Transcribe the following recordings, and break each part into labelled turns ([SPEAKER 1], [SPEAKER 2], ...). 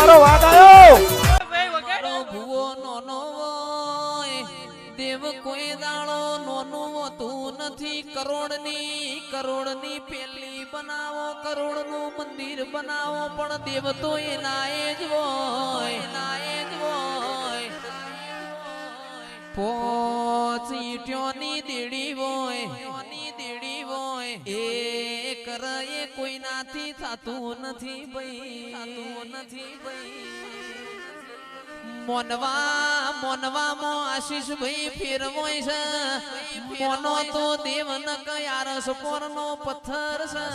[SPEAKER 1] મારો વાઘ આવ્યો.
[SPEAKER 2] ભૂવો નોનો હોય દેવ કોઈ દાડો નોનું હોતું નથી. કરોડની પેલી બનાવો, કરોડનું મંદિર બનાવો, પણ દેવ તો એના એ જ હોય. પોચ ઈંટોની દેડી હોય એ કરે કોઈ નાથી થતું નથી ભાઈ. મોનવામાં આશીષ ભાઈ ફેરવોય છે. મોનો તો દેવ ન કયારસ પોરનો પથ્થર છે.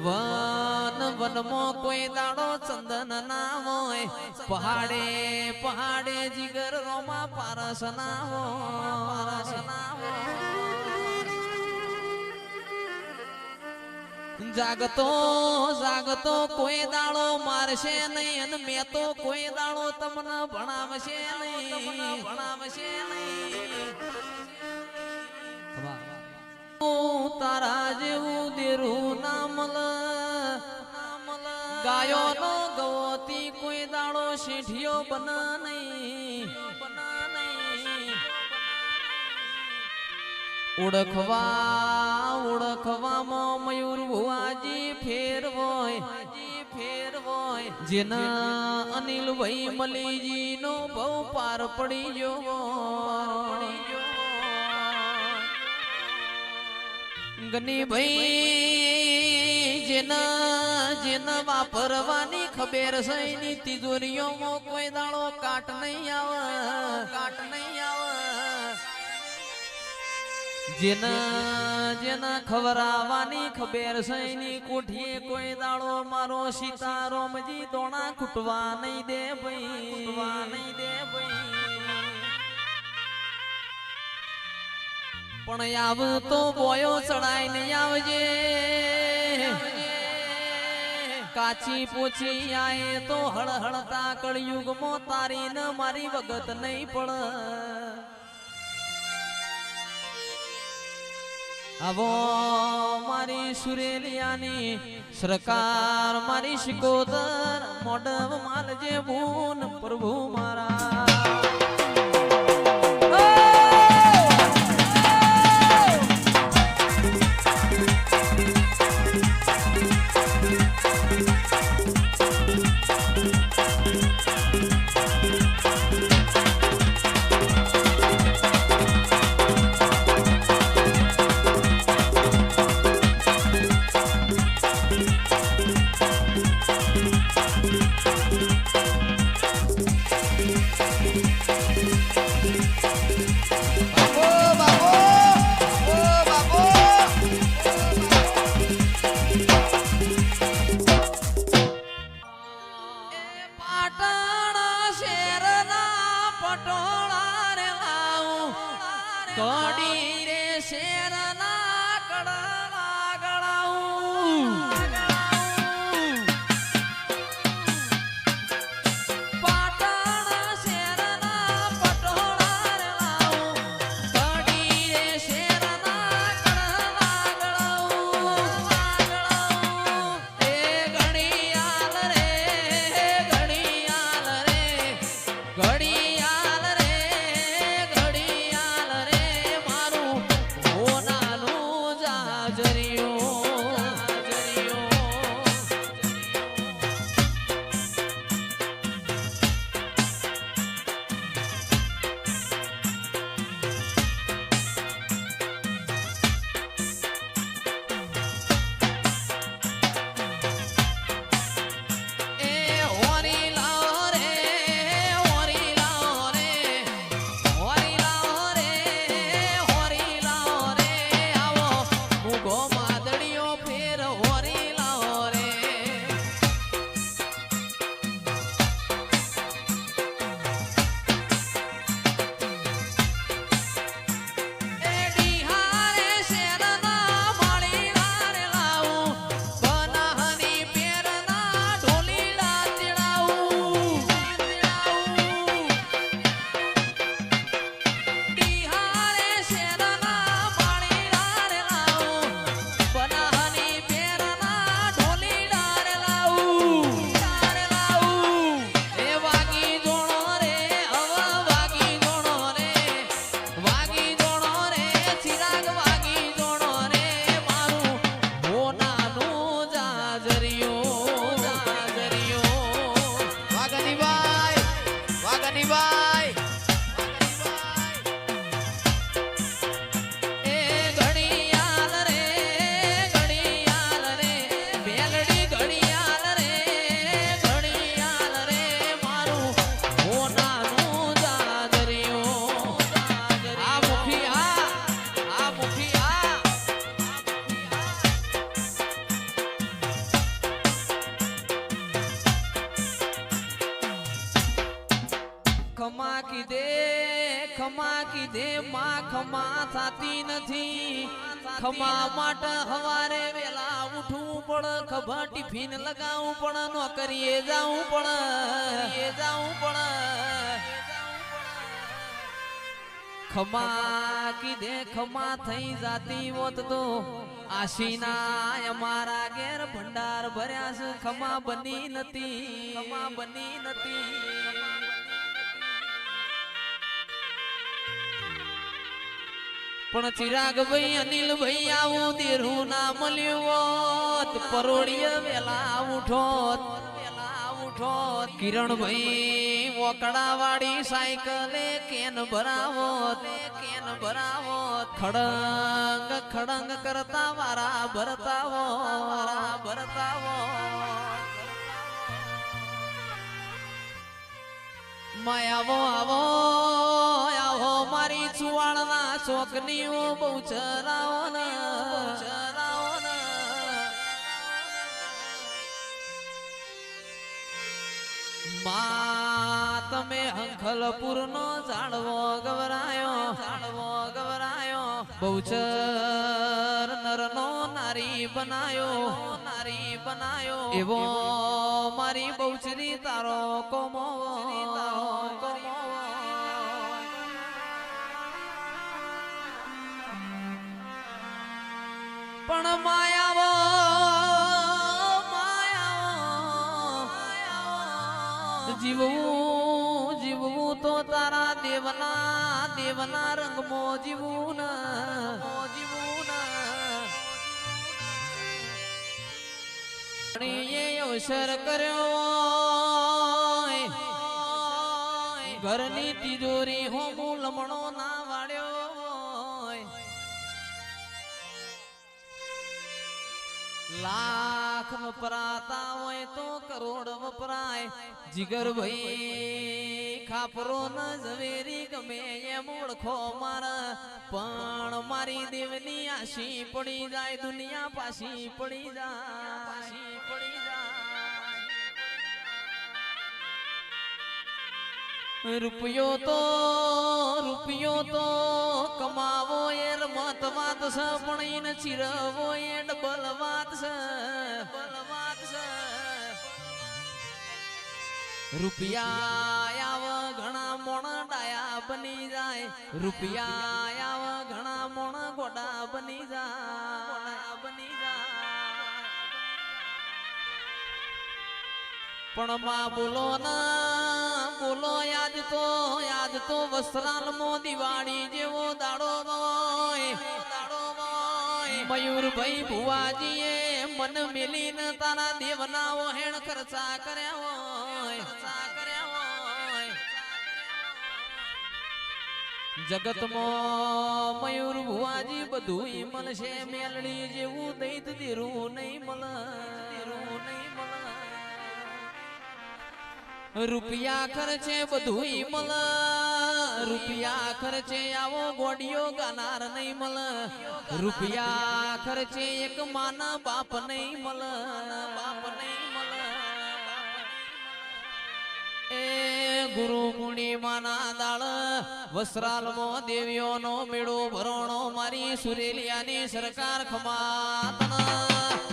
[SPEAKER 2] વનમાં કોઈ દાડો ચંદન ના હોય. પહાડે જીગર રોમા પારસ ના હોય. જાગતો કોઈ દાડો મારશે નહીં, અને મેં તો કોઈ દાડો તમને ભણાવશે નહીં. તારા જેવું દેરું નામલ ગાયો નો ગવતી કોઈ દાડો શેઠિયો બના નહીં. ઓળખવામાં મયુર ભુવાજી ફેરવોય. જેના અનિલ ભાઈ મલીજી નો બહુ પાર પડી ગયો. ગની ભાઈ જેના વાપરવાની ખબર છે. એની તિજોરીઓમાં કોઈ દાડો કાટ નહીં આવે. જેના ખવરાવાની ખબર છે. એની કોઠીએ કોઈ દાડો મારો સીતારામજી દોણા ખૂટવા નહીં દે ભાઈ. પણ આવ તો બોયો ચડાઈ નહીં આવજે. કાચી પોચી આએ તો હળહળતા કળયુગમાં તારી ન મારી વગત નહીં પડે. આવો મારી સુરેલિયાની સરકાર, મારી શિકોતર મોઢવ માલજે ભૂન પ્રભુ મારા. કડી રે શેરના કડવા ગળાઉં. પાટણ શેરના પટોળા રે લાઉં. કડી રે શેરના કડવા ગળાઉં. એ ઘડિયાળ રે ઘડિયાળ રે. મારું હોનાર ગનીભાઈ ખમા કીધે માં ખમા થાતી નથી ખમા માટે હવારે વેલા ઉઠવું પડે ખભા ટિફિન લગાવવું પડે નોકરીએ જાવું પડે ખમા કીધે ખમા થઈ જાતી હોત તો આશીના અમારા ઘેર ભંડાર ભર્યા છે ખમા બની નથી પણ ચિરાગભાઈ અનિલભાઈ આવું દેરું ના મળ્યું હોત પરોડીએ વેલા ઉઠોત કિરણભાઈ વોકડા વાળી સાયકલે કેન ભરાવોત ખડંગ કરતા વારા ભરતાવો માયાવો આવો મારી ચુવાળના ચોકની બહુ ચરાવો ને માં તમે હંખલપુર નો ઝાડવો ગવરાયો બહુચર નરનો નારી બનાયો એવો મારી બહુચરી તારો કોમો પણ માયાવો જીવવું તો તારા દેવના રંગમાં જીવવું એ અવસર કર્યો ઘરની તિજોરી હોમું લમણો ના વાળ્યો લાખ વપરાતા હોય તો કરોડ વપરાય જીગરભાઈ ખાપરો ન ઝવેરી ગમે એમ ઓળખો મારા પણ મારી દેવની આશી પડી જાય દુનિયા પાછી પડી જાય રૂપિયો તો કમાવો એ રમત વાત છે પણ એને ચીરવો એ ડબલ વાત છે રૂપિયા આવ ઘણા મોણ ડાયા બની જાય રૂપિયા આવ ઘણા મોણ ગોડા બની જાય પણ માં બોલો યાદ તો વસ્ત્રાલમાં દિવાળી જેવો દાડો મયુરભાઈ ભુવાજીએ મન મેલીને તારા દેવના વહેણ ખર્ચા કર્યા હોય જગતમાં મયુર ભુવાજી બધું મળશે મેલડી જેવું દૈત દેરું નહીં મળે રૂપિયા ખર્ચે બધું મળે રૂપિયા ખર્ચે આવો ગોડિયો ગાનાર નહીં મળે રૂપિયા ખર્ચે એક માના બાપ નહીં મળે એ ગુરુ પૂર્ણિમાના દાળ વસ્ત્રાલમાં દેવીઓનો મેળો ભરણો મારી સુરેલિયાની સરકાર ખમાતના